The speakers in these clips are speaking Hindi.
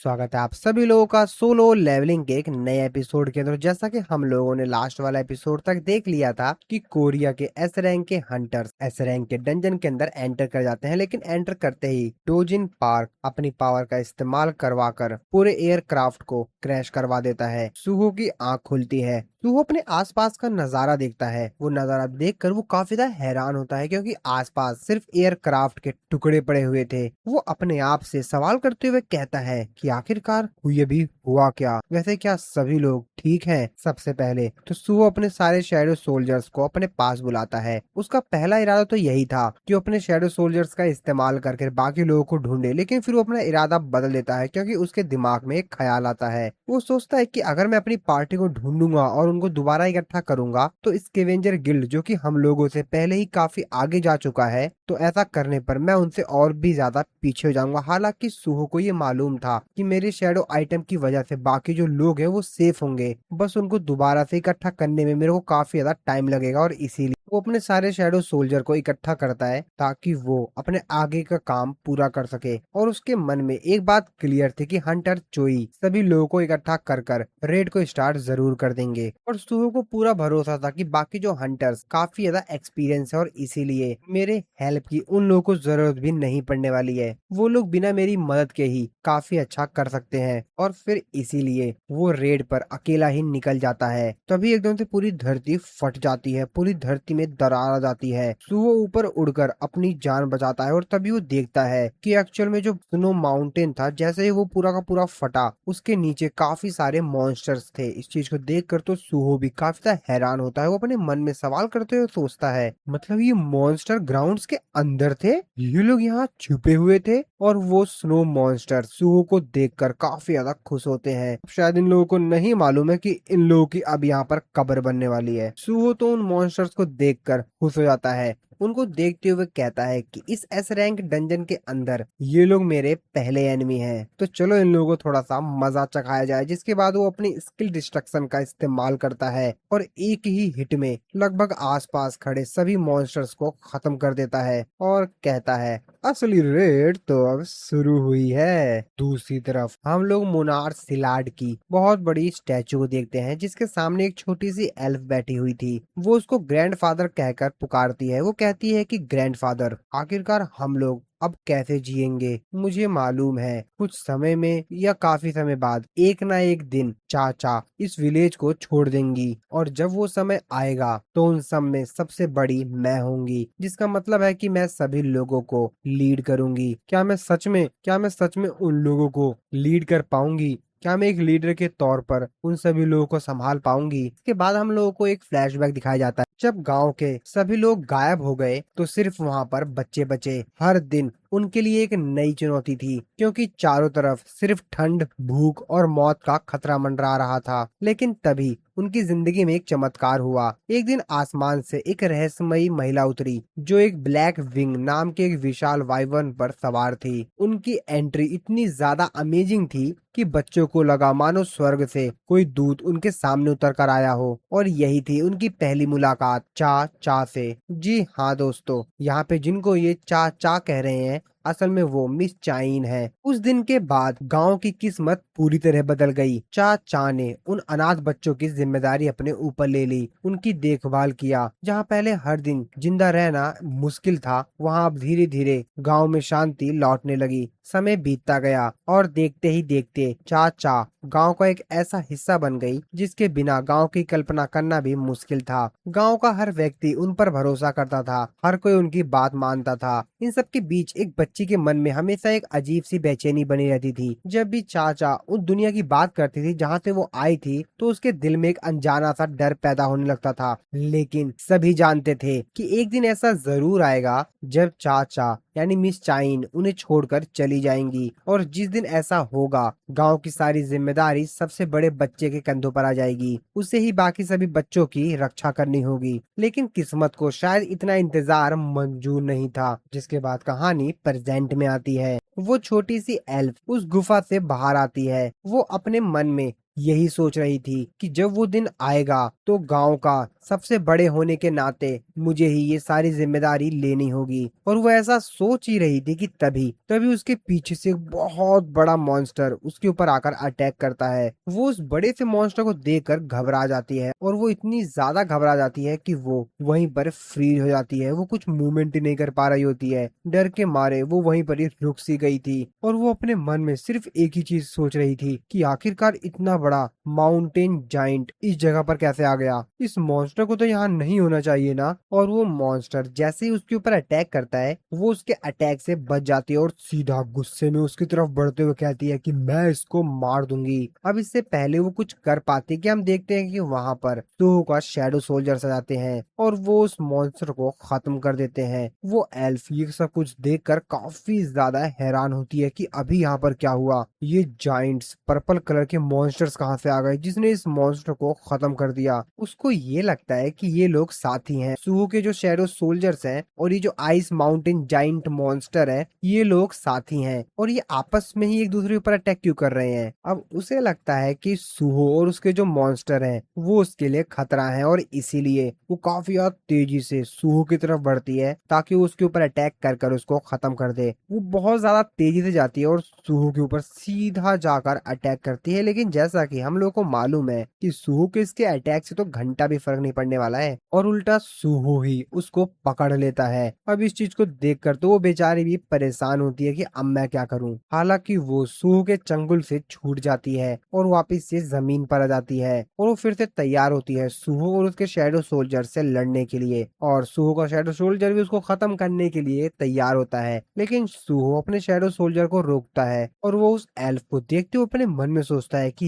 स्वागत है आप सभी लोगों का सोलो लेवलिंग के एक नए एपिसोड के अंदर। जैसा कि हम लोगों ने लास्ट वाला एपिसोड तक देख लिया था कि कोरिया के एस रैंक के हंटर्स एस रैंक के डंजन के अंदर एंटर कर जाते हैं, लेकिन एंटर करते ही डोजिन पार्क अपनी पावर का इस्तेमाल करवाकर पूरे एयरक्राफ्ट को क्रैश करवा देता है। सुहो की आंख खुलती है। सुहो अपने आसपास का नजारा देखता है। वो नजारा देखकर वो काफी ज्यादा हैरान होता है, क्योंकि आसपास सिर्फ एयरक्राफ्ट के टुकड़े पड़े हुए थे। वो अपने आप से सवाल करते हुए कहता है कि आखिरकार ये भी हुआ क्या? वैसे क्या सभी लोग ठीक हैं? सबसे पहले तो सुहो अपने सारे शैडो सोल्जर्स को अपने पास बुलाता है। उसका पहला इरादा तो यही था कि वो अपने शैडो सोल्जर्स का इस्तेमाल करके बाकी लोगों को ढूंढे, लेकिन फिर वो अपना इरादा बदल देता है, क्योंकि उसके दिमाग में एक ख्याल आता है। वो सोचता है कि अगर मैं अपनी पार्टी को ढूंढूंगा और उनको दोबारा इकट्ठा करूंगा तो स्कैवेंजर गिल्ड, जो कि हम लोगों से पहले ही काफी आगे जा चुका है, तो ऐसा करने पर मैं उनसे और भी ज्यादा पीछे हो जाऊंगा। हालांकि सुहो को ये मालूम था कि मेरे शैडो आइटम की वजह से बाकी जो लोग हैं वो सेफ होंगे, बस उनको दोबारा से इकट्ठा करने में मेरे को काफी ज्यादा टाइम लगेगा, और इसीलिए वो अपने सारे शैडो सोल्जर को इकट्ठा करता है ताकि वो अपने आगे का काम पूरा कर सके। और उसके मन में एक बात क्लियर थी कि हंटर चोई सभी लोगों को इकट्ठा कर कर रेड को स्टार्ट जरूर कर देंगे, और सुहो को पूरा भरोसा था कि बाकी जो हंटर्स काफी ज्यादा एक्सपीरियंस है, और इसीलिए मेरे हेल्प की उन लोगों को जरूरत भी नहीं पड़ने वाली है। वो लोग बिना मेरी मदद के ही काफी अच्छा कर सकते हैं, और फिर इसीलिए वो रेड पर अकेला ही निकल जाता है। तभी एकदम से पूरी धरती फट जाती है, पूरी धरती में दरार आ जाती है। सुहो ऊपर उड़कर अपनी जान बचाता है, और तभी वो देखता है कि एक्चुअल में जो स्नो माउंटेन था, जैसे ही वो पूरा का पूरा फटा, उसके नीचे काफी सारे मॉन्स्टर्स थे। इस चीज को देखकर तो सुहो भी काफी ज्यादा हैरान होता है। वो अपने मन में सवाल करते हुए सोचता है, मतलब ये मॉन्स्टर ग्राउंड्स के अंदर थे, ये लोग यहाँ छुपे हुए थे। और वो स्नो मॉन्स्टर सुहो को देखकर काफी ज्यादा खुश होते हैं। शायद इन लोगों को नहीं मालूम है कि इन लोगों की अब यहाँ पर कब्र बनने वाली है। सुहो तो उन मॉन्स्टर्स को देखकर खुश हो जाता है। उनको देखते हुए कहता है कि इस एस रैंक डंजन के अंदर ये लोग मेरे पहले एनिमी हैं, तो चलो इन लोगों को थोड़ा सा मजा चखाया जाए। जिसके बाद वो अपनी स्किल डिस्ट्रक्शन का इस्तेमाल करता है और एक ही हिट में लगभग आसपास खड़े सभी मॉन्स्टर्स को खत्म कर देता है, और कहता है असली रेड तो अब शुरू हुई है। दूसरी तरफ हम लोग मोनार सिलाड की बहुत बड़ी स्टैचू को देखते हैं, जिसके सामने एक छोटी सी एल्फ बैठी हुई थी। वो उसको ग्रैंडफादर कहकर पुकारती है। वो कहती है कि ग्रैंडफादर, आखिरकार हम लोग अब कैसे जिएंगे? मुझे मालूम है कुछ समय में या काफी समय बाद एक ना एक दिन चाचा इस विलेज को छोड़ देंगी, और जब वो समय आएगा तो उन सब में सबसे बड़ी मैं होंगी, जिसका मतलब है कि मैं सभी लोगों को लीड करूंगी। क्या मैं सच में उन लोगों को लीड कर पाऊंगी? क्या मैं एक लीडर के तौर पर उन सभी लोगों को संभाल पाऊंगी? इसके बाद हम लोगों को एक फ्लैशबैक दिखाया जाता है। जब गांव के सभी लोग गायब हो गए तो सिर्फ वहां पर बच्चे बचे। हर दिन उनके लिए एक नई चुनौती थी, क्योंकि चारों तरफ सिर्फ ठंड, भूख और मौत का खतरा मंडरा रहा था। लेकिन तभी उनकी जिंदगी में एक चमत्कार हुआ। एक दिन आसमान से एक रहस्यमयी महिला उतरी, जो एक ब्लैक विंग नाम के एक विशाल वाइवन पर सवार थी। उनकी एंट्री इतनी ज्यादा अमेजिंग थी कि बच्चों को लगा मानो स्वर्ग से कोई दूत उनके सामने उतर कर आया हो। और यही थी उनकी पहली मुलाकात चा चा से। जी हाँ दोस्तों, यहाँ पे जिनको ये चा चा कह रहे हैं, असल में वो मिस चाइन है। उस दिन के बाद गांव की किस्मत पूरी तरह बदल गई। चा चा ने उन अनाथ बच्चों की जिम्मेदारी अपने ऊपर ले ली, उनकी देखभाल किया। जहाँ पहले हर दिन जिंदा रहना मुश्किल था, वहाँ अब धीरे धीरे गांव में शांति लौटने लगी। समय बीतता गया, और देखते ही देखते चा चा गांव का एक ऐसा हिस्सा बन गई जिसके बिना गांव की कल्पना करना भी मुश्किल था। गांव का हर व्यक्ति उन पर भरोसा करता था, हर कोई उनकी बात मानता था। इन सब के बीच एक बच्ची के मन में हमेशा एक अजीब सी बेचैनी बनी रहती थी। जब भी चाचा उस दुनिया की बात करती थी जहाँ से वो आई थी, तो उसके दिल में एक अनजाना सा डर पैदा होने लगता था। लेकिन सभी जानते थे कि एक दिन ऐसा जरूर आएगा जब चाचा यानी मिस चाइन उन्हें छोड़कर चली जाएंगी, और जिस दिन ऐसा होगा गांव की सारी जिम्मेदारी सबसे बड़े बच्चे के कंधों पर आ जाएगी। उसे ही बाकी सभी बच्चों की रक्षा करनी होगी। लेकिन किस्मत को शायद इतना इंतजार मंजूर नहीं था। जिसके बाद कहानी प्रेजेंट में आती है। वो छोटी सी एल्फ उस गुफा से बाहर आती है। वो अपने मन में यही सोच रही थी कि जब वो दिन आएगा तो गांव का सबसे बड़े होने के नाते मुझे ही ये सारी जिम्मेदारी लेनी होगी। और वो ऐसा सोच ही रही थी कि तभी तभी उसके पीछे से एक बहुत बड़ा मॉन्स्टर उसके ऊपर आकर अटैक करता है। वो उस बड़े से मॉन्स्टर को देखकर घबरा जाती है और वो इतनी ज्यादा घबरा जाती है कि वो वहीं पर फ्रीज हो जाती है। वो कुछ मूवमेंट ही नहीं कर पा रही होती है। डर के मारे वो वहीं पर ही रुक सी गई थी और वो अपने मन में सिर्फ एक ही चीज सोच रही थी कि आखिरकार इतना बड़ा माउंटेन जाइंट इस जगह पर कैसे आ गया। इस मॉन्स्टर को तो यहाँ नहीं होना चाहिए ना। और वो मॉन्स्टर जैसे ही उसके ऊपर अटैक करता है वो उसके अटैक से बच जाती है और सीधा गुस्से में उसकी तरफ बढ़ते हुए कहती है कि मैं इसको मार दूंगी। अब इससे पहले वो कुछ कर पाती कि हम देखते हैं कि वहां पर सुहो का शैडो सोल्जर्स आ जाते हैं और वो उस मॉन्स्टर को खत्म कर देते हैं। वो एल्फ ये सब कुछ देखकर काफी ज्यादा हैरान होती है कि अभी यहाँ पर क्या हुआ। ये जाइंट्स पर्पल कलर के मॉन्स्टर्स कहाँ से आ गए जिसने इस मॉन्स्टर को खत्म कर दिया। उसको ये लगता है कि ये लोग साथी हैं। सुहो के जो शैडो सोल्जर्स हैं और ये जो आइस माउंटेन जाइंट मॉन्स्टर है ये लोग साथी हैं और ये आपस में ही एक दूसरे के ऊपर अटैक क्यों कर रहे हैं। अब उसे लगता है कि सुहो और उसके जो मॉन्स्टर हैं वो उसके लिए खतरा है और इसीलिए वो काफी ज्यादा तेजी से सुहो की तरफ बढ़ती है ताकि वो उसके ऊपर अटैक कर कर उसको खत्म कर दे। वो बहुत ज्यादा तेजी से जाती है और सुहो के ऊपर सीधा जाकर अटैक करती है। लेकिन जैसा कि हम लोग को मालूम है कि सुहो के इसके अटैक से तो घंटा भी फर्क नहीं पड़ने वाला है और उल्टा सुहो ही उसको पकड़ लेता है। अब इस चीज को देखकर तो वो बेचारी भी परेशान होती है कि अब मैं क्या करूं। हालांकि वो सुहो के चंगुल से छूट जाती है और वापस से जमीन पर आ जाती है और वो फिर से तैयार होती है सुहो और उसके शैडो सोल्जर से लड़ने के लिए। और सुहो का शैडो सोल्जर भी उसको खत्म करने के लिए तैयार होता है। लेकिन सुहो अपने शैडो सोल्जर को रोकता है और वो उस एल्फ को देखते हुए अपने मन में सोचता है कि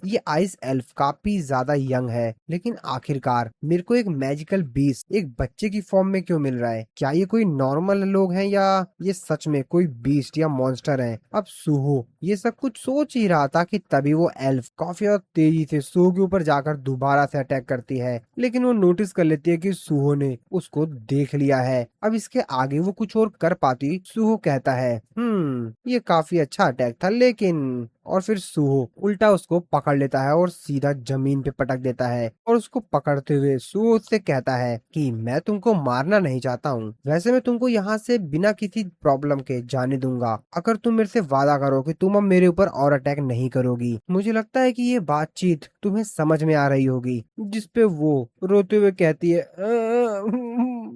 ये आइस एल्फ काफी ज्यादा यंग है लेकिन आखिरकार मेरे को एक मैजिकल बीस्ट एक बच्चे की फॉर्म में क्यों मिल रहा है। क्या ये कोई नॉर्मल लोग हैं या ये सच में कोई बीस्ट या मॉन्स्टर है। अब सुहो ये सब कुछ सोच ही रहा था कि तभी वो एल्फ काफी ज्यादा तेजी से सुहो के ऊपर जाकर दोबारा से अटैक करती है। लेकिन वो नोटिस कर लेती है कि सुहो ने उसको देख लिया है। अब इसके आगे वो कुछ और कर पाती। सुहो कहता है ये काफी अच्छा अटैक था लेकिन और फिर सुहो उल्टा उसको पकड़ लेता है और सीधा जमीन पे पटक देता है और उसको पकड़ते हुए सुहो उससे कहता है कि मैं तुमको मारना नहीं चाहता हूँ। वैसे मैं तुमको यहाँ से बिना किसी प्रॉब्लम के जाने दूंगा अगर तुम मेरे से वादा करो कि तुम अब मेरे ऊपर और अटैक नहीं करोगी। मुझे लगता है कि ये बातचीत तुम्हें समझ में आ रही होगी। जिसपे वो रोते हुए कहती है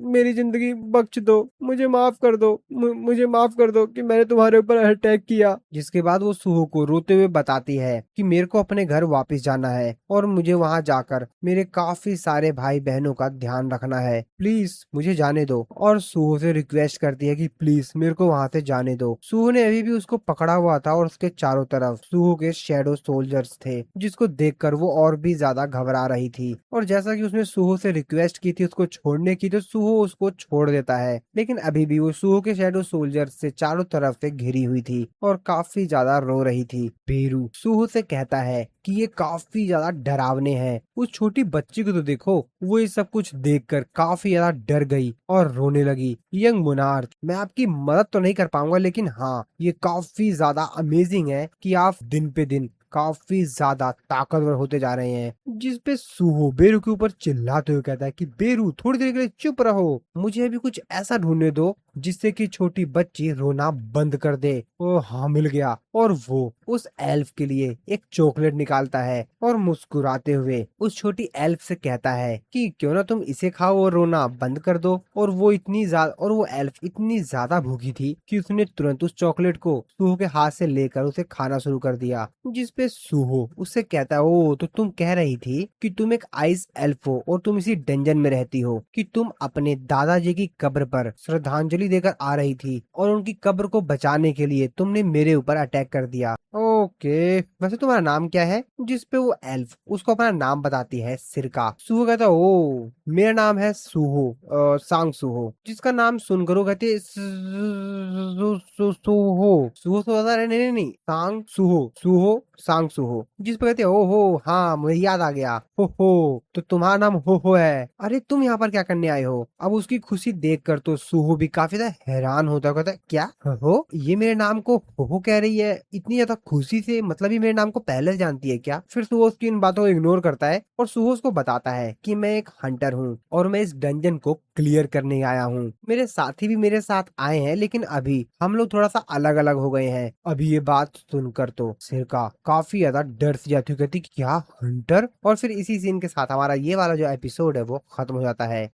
मेरी जिंदगी बख्श दो, मुझे माफ कर दो, मुझे माफ कर दो कि मैंने तुम्हारे ऊपर अटैक किया। जिसके बाद वो सुहो को रोते हुए बताती है कि मेरे को अपने घर वापस जाना है और मुझे वहां जाकर मेरे काफी सारे भाई बहनों का ध्यान रखना है, प्लीज मुझे जाने दो। और सुहो से रिक्वेस्ट करती है कि प्लीज मेरे को वहां से जाने दो। सुहो ने अभी भी उसको पकड़ा हुआ था और उसके चारों तरफ सुहो के शैडो सोल्जर्स थे जिसको देखकर वो और भी ज्यादा घबरा रही थी। और जैसा कि उसने सुहो से रिक्वेस्ट की थी उसको छोड़ने की तो सुहो उसको छोड़ देता है। लेकिन अभी भी वो सुहो के शैडो सोल्जर से चारों तरफ से घिरी हुई थी और काफी ज्यादा रो रही थी। बेरू सुहो से कहता है कि ये काफी ज्यादा डरावने हैं। उस छोटी बच्ची को तो देखो, वो ये सब कुछ देखकर काफी ज्यादा डर गई और रोने लगी। यंग मोनार्क, मैं आपकी मदद तो नहीं कर पाऊंगा लेकिन हाँ ये काफी ज्यादा अमेजिंग है कि आप दिन पे दिन काफी ज्यादा ताकतवर होते जा रहे हैं। जिसपे सुहो बेरू के ऊपर चिल्लाते हुए कहता है कि बेरू थोड़ी देर के लिए चुप रहो, मुझे अभी कुछ ऐसा ढूंढने दो जिससे कि छोटी बच्ची रोना बंद कर दे। ओ हाँ मिल गया। और वो उस एल्फ के लिए एक चॉकलेट निकालता है और मुस्कुराते हुए उस छोटी एल्फ से कहता है कि क्यों ना तुम इसे खाओ और रोना बंद कर दो। और वो एल्फ इतनी ज्यादा भूखी थी कि उसने तुरंत उस चॉकलेट को सुहो के हाथ से लेकर उसे खाना शुरू कर दिया। जिसपे सुहो उससे कहता है ओ तो तुम कह रही थी कि तुम एक आइस एल्फ हो और तुम इसी डंजन में रहती हो, कि तुम अपने दादाजी की कब्र पर श्रद्धांजलि देकर आ रही थी और उनकी कब्र को बचाने के लिए तुमने मेरे ऊपर अटैक कर दिया। ओके, वैसे तुम्हारा नाम क्या है। जिसपे वो एल्फ उसको अपना नाम बताती है सिरका। सुहो कहता है ओ मेरा नाम है सुहो, सांग सुहो। जिसका नाम सुनकर वो कहती है सुहो। सुहो तो बता रहे नहीं नहीं नहीं सांग सुहो, सुहो सांग सुहो, जिस पर कहते हो हाँ मुझे याद आ गया, हो तो तुम्हारा नाम हो है, अरे तुम यहाँ पर क्या करने आए हो। अब उसकी खुशी देखकर तो सुहो भी काफी ज्यादा हैरान होता है, कहता है क्या हो, ये मेरे नाम को हो कह रही है इतनी ज्यादा खुशी से, मतलब ये मेरे नाम को पहले से जानती है क्या। फिर सुहो उसकी इन बातों को इग्नोर करता है और सुहो उसको बताता है कि मैं एक हंटर हूँ और मैं इस डंजन को क्लियर करने आया हूँ, मेरे साथी भी मेरे साथ आए हैं लेकिन अभी हम लोग थोड़ा सा अलग अलग हो गए हैं। अभी ये बात सुनकर तो सिरका काफी ज्यादा डर सी जाती है, कहती क्या हंटर। और फिर इसी सीन के साथ हमारा ये वाला जो एपिसोड है वो खत्म हो जाता है।